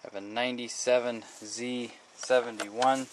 have a 97 Z71.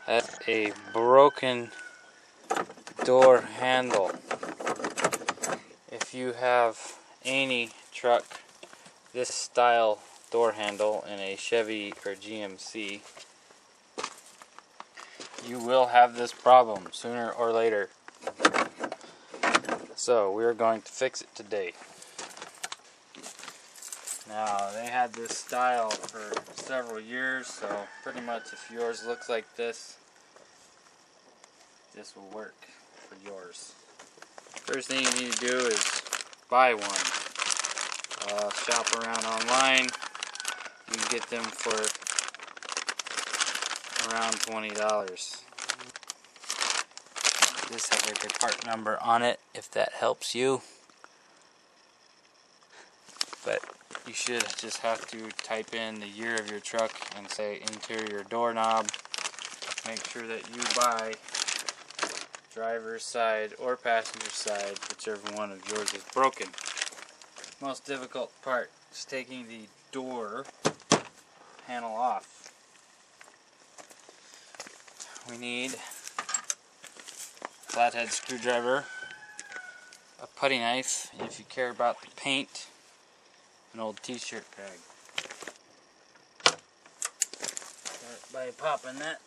That's a broken door handle. If you have any truck this style door handle in a Chevy or GMC, you will have this problem sooner or later. So we're going to fix it today. Now, they had this style for several years, so pretty much if yours looks like this, this will work for yours. First thing you need to do is buy one. Shop around online. You can get them for around $20. This has like a part number on it, if that helps you. But you should just have to type in the year of your truck and say interior doorknob. Make sure that you buy driver's side or passenger side, whichever one of yours is broken. Most difficult part is taking the door panel off. We need a flathead screwdriver, a putty knife, and if you care about the paint, an old t-shirt bag. Start by popping that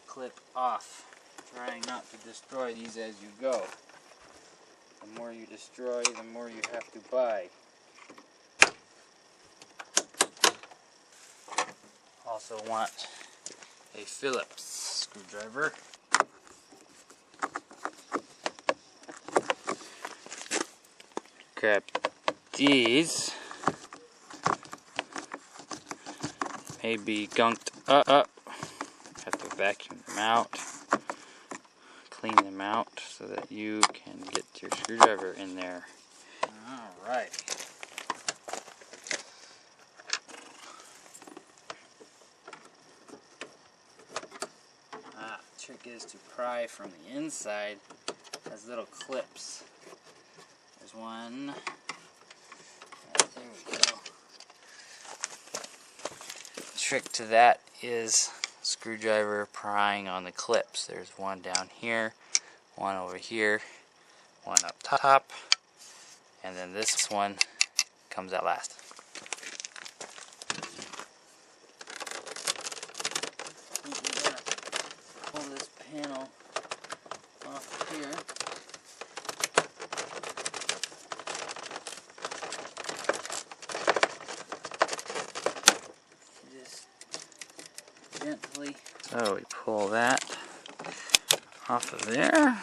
clip off, trying not to destroy these as you go. The more you destroy, the more you have to buy. Also want a Phillips screwdriver. Grab these. May be gunked up. Have to vacuum them out. Clean them out so that you can get your screwdriver in there. Alright. Trick is to pry from the inside. It has little clips. There's one. There we go. Trick to that is screwdriver prying on the clips. There's one down here, one over here, one up top, and then this one comes out last. You gotta pull this panel off here. Just gently. So we pull that off of there.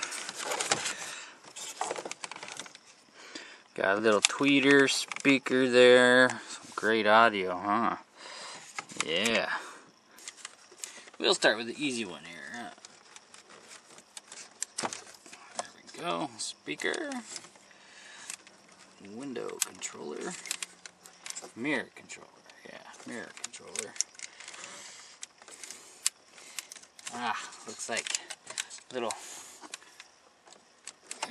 Got a little tweeter speaker there. Some great audio, huh? Yeah. We'll start with the easy one here. There we go. Speaker. Window controller. Mirror controller. Yeah, mirror controller. Looks like little.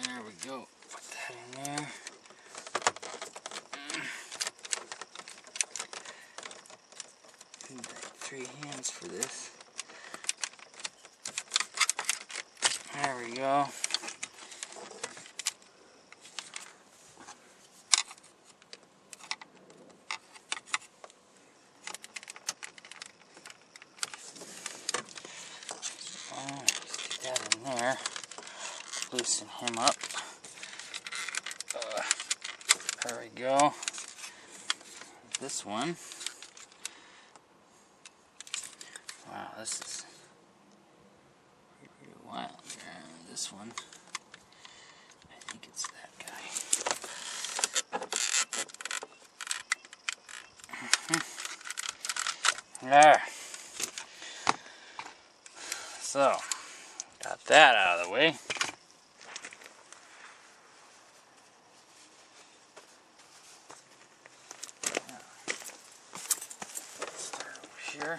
There we go. Put that in there. Need like 3 hands for this. There we go. Stick that in there. Loosen him up. There we go. This one. Wow, this is pretty wild. This one, I think it's that guy. There. So, got that out of the way. Start over here.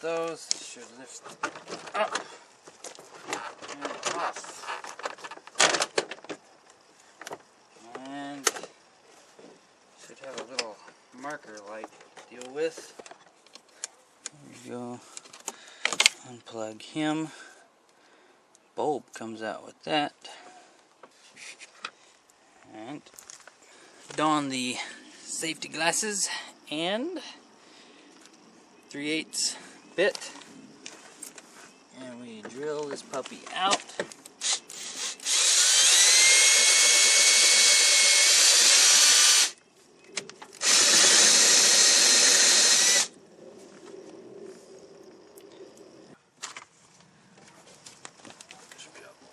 those. Should lift up and off. And should have a little marker light to deal with. There you go. Unplug him. Bulb comes out with that. And don the safety glasses and 3/8 bit. And we drill this puppy out.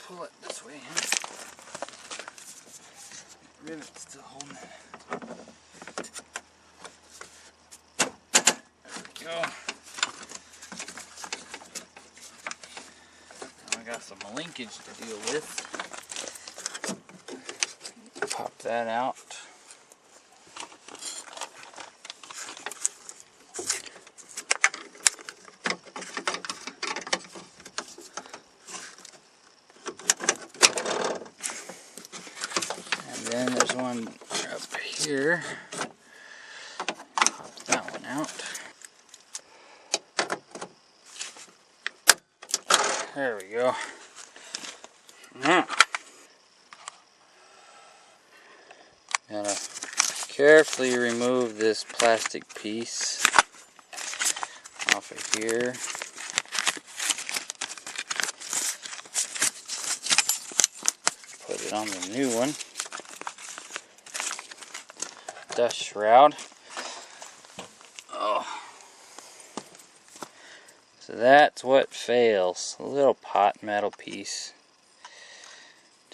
Pull it this way. Rivet's still holding it. There we go. Now I got some linkage to deal with. Pop that out. Then there's one up here. Pop that one out. There we go. Now, gotta carefully remove this plastic piece off of here. Put it on the new one. Dust shroud. Oh. So that's what fails. A little pot metal piece.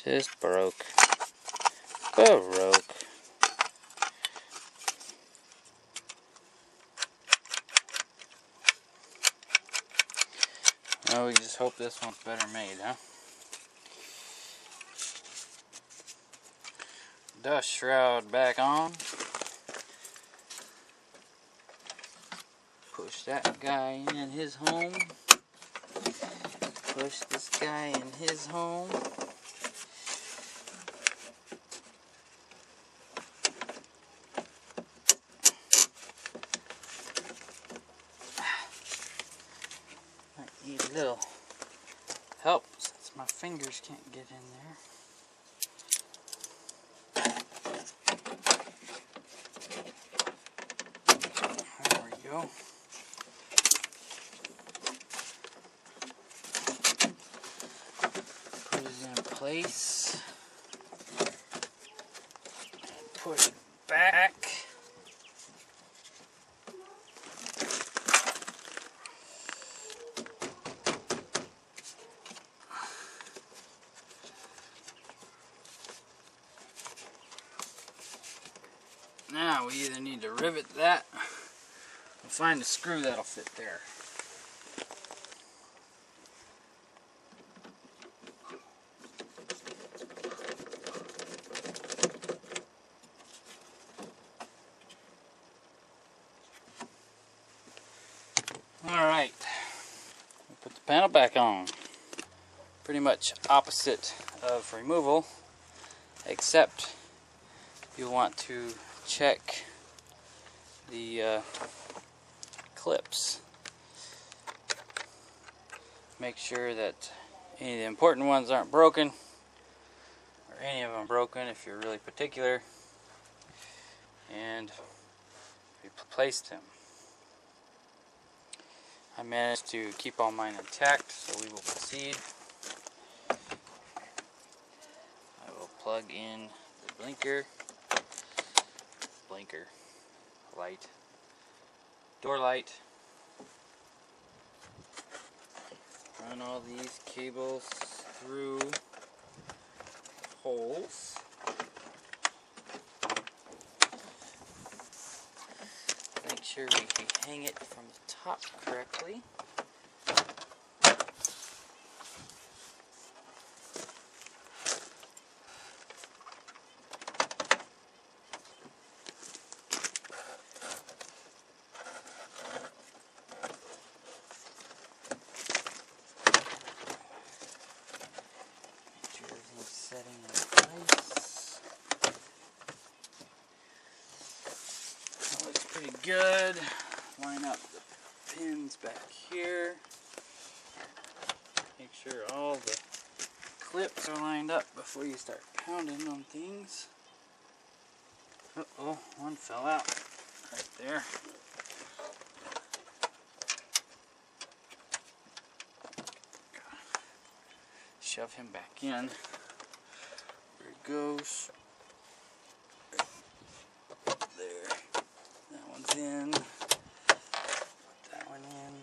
Just broke. Baroque. Well, we just hope this one's better made, huh? Dust shroud back on. Push that guy in his home. Push this guy in his home. Might need a little help since my fingers can't get in there. Go. Put it in place. Push it back. Now we either need to rivet that or find a screw that'll fit there. Alright, put the panel back on. Pretty much opposite of removal, except you want to check the clips. Make sure that any of the important ones aren't broken, or any of them broken if you're really particular, and replace them. I managed to keep all mine intact, so we will proceed. I will plug in the blinker light, door light, run all these cables through holes. Make sure we can hang it from the top correctly. good. Line up the pins back here. Make sure all the clips are lined up before you start pounding on things. Uh-oh, one fell out right there. Shove him back in. There he goes. There. That one's in. Put that one in.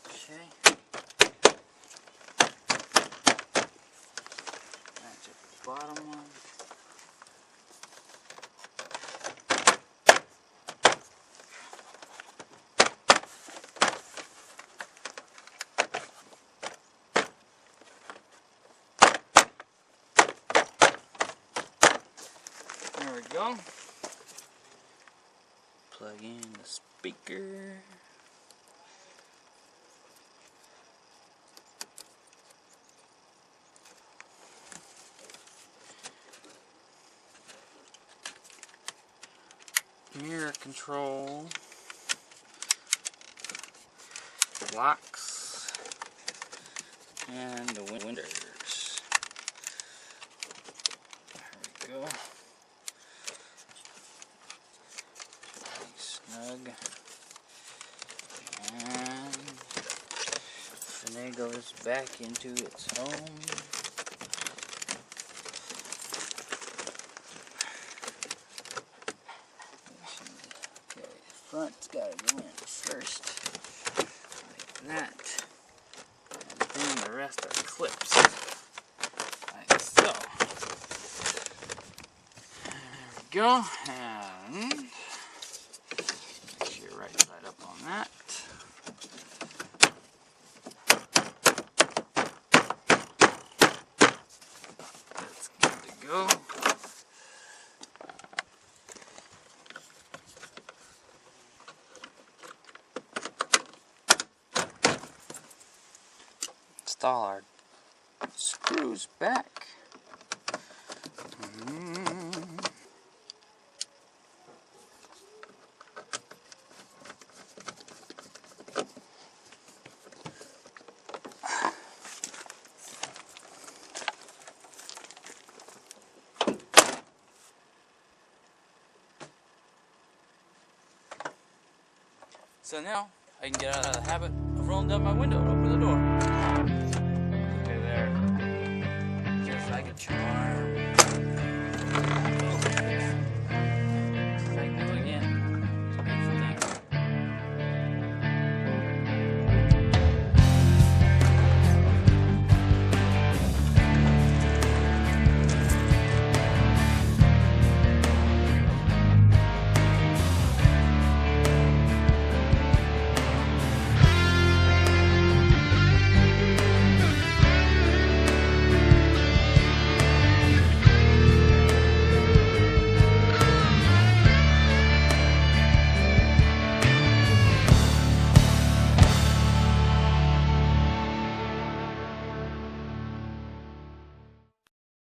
Okay. Match up the bottom one. There we go. Plug in the speaker. Mirror control. Locks. And the windows. There we go. Snug. And finagles back into its home. Okay, front's got to go in first, like that. And then the rest are clips, like so. There we go. And right side up on that. That's good to go. Install our screws back. So now I can get out of the habit of rolling down my window and open the door.